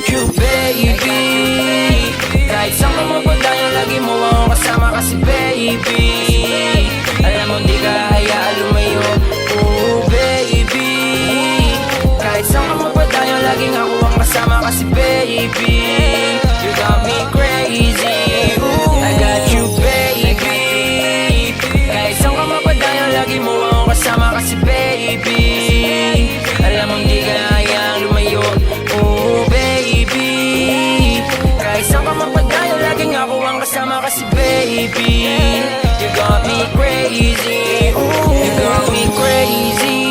you baby. Kahit saan ka mapadayo, lagi mo akong kasama kasi baby. Alam mo di ka hayaan lumayo, oh baby. Kahit saan ka mapadayo, laging ako ang kasama kasi baby. You got me crazy, ooh. I got you baby. Kahit saan ka mapadayo, lagi mo akong kasama kasi baby. Alam mo di ka hayaan lumayo, oh baby. Kahit saan ka mapadayo, laging ako ang kasama kasi baby. You got me crazy, ooh. You got me crazy.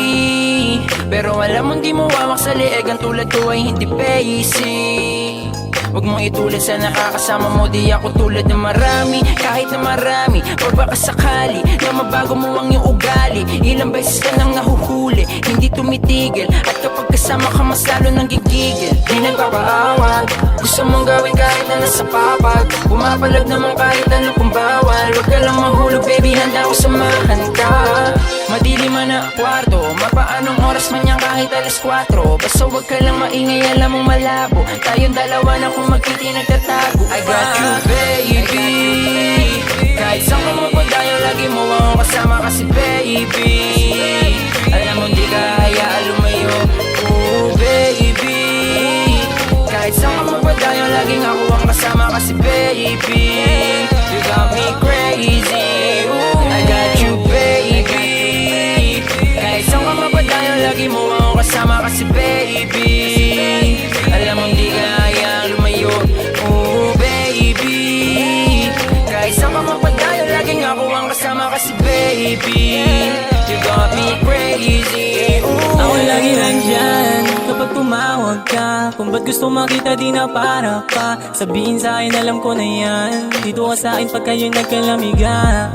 Pero alam mo di mo wamak sa leeg, ang tulad ko ay hindi basic. Huwag mong itulad sa nakakasama mo, di ako tulad ng marami. Kahit na marami, pag baka sakali na mabago mo ang iyong ugali. Ilang beses ka nang nahuhuli, hindi tumitigil. At kapag kasama ka mas lalo nang gigigil. Di nagpapaawat, gusto mong gawin kahit na nasa papag. Pumapalag naman kahit ano kung bawal. Huwag ka lang mahulog baby, handa ko samahan ka. Madilim man ang kwarto, mapaanong oras man yan kahit alas 4. Basta huwag ka lang maingay, alam mong malabo. Tayong dalawa na kung magkiti nagtatago. I got you baby. Kahit saan ka mapadayo, lagi mo akong kasama kasi baby. Alam mo di ka hayaan lumayo, oh baby. Kahit saan ka mapadayo, laging ako ang kasama kasi baby. You got me crazy, ooh. I got you baby. Kahit saan ka mapadayo, lagi mo akong kasama kasi baby. Alam mo di ka hayaan lumayo, oh baby. Kahit saan ka mapadayo, laging ako ang kasama kasi baby. You got me crazy, ooh. Ako lagi nandyan kapag tumawag ka. Kung ba't gusto makita di na para pa. Sabihin sa akin alam ko na yan. Dito ka sa akin pag kayo'y nagkalamigan.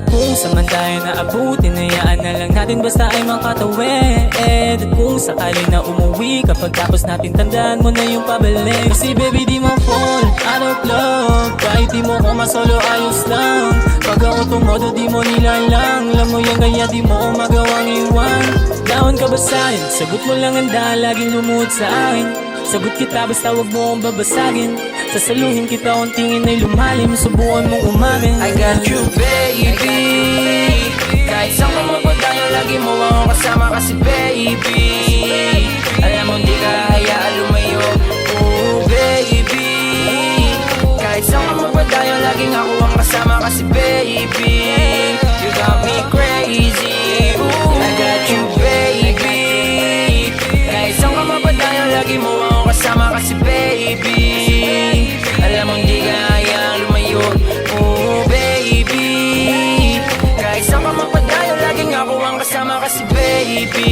Kung saan tayo naabutin, hayaan na lang natin basta ay makatawid. At kung sakali na umuwi kapag tapos natin, tandaan mo na yung pabalik. Kasi baby di mo fall out of love. Kahit di mo ko masolo ayos lang. Pag ako tumodo di mo nilalang. Alam mo yan kaya di mo ko magawang iwan. Down ka ba sa'kin? Sagot mo lang handa, laging lumuhod sa akin. Sagot kita basta wag mo akong babasagin. Sasaluhin kita kung tingin ay lumalim. Subukan mong umamin. I got you baby. Kahit saan ka mapadayo, lagi mo akong kasama kasi baby. Alam mo di ka hayaan lumayo, oh baby. Kahit saan ka mapadayo, laging ako ang kasama kasi baby. You got me crazy, ooh. I got you baby. Kahit saan ka mapadayo, lagi mo akong kasama kasi baby. Alam mo di ka hayaan lumayo, oh baby. Kahit saan ka mapadayo, laging ako ang kasama kasi baby.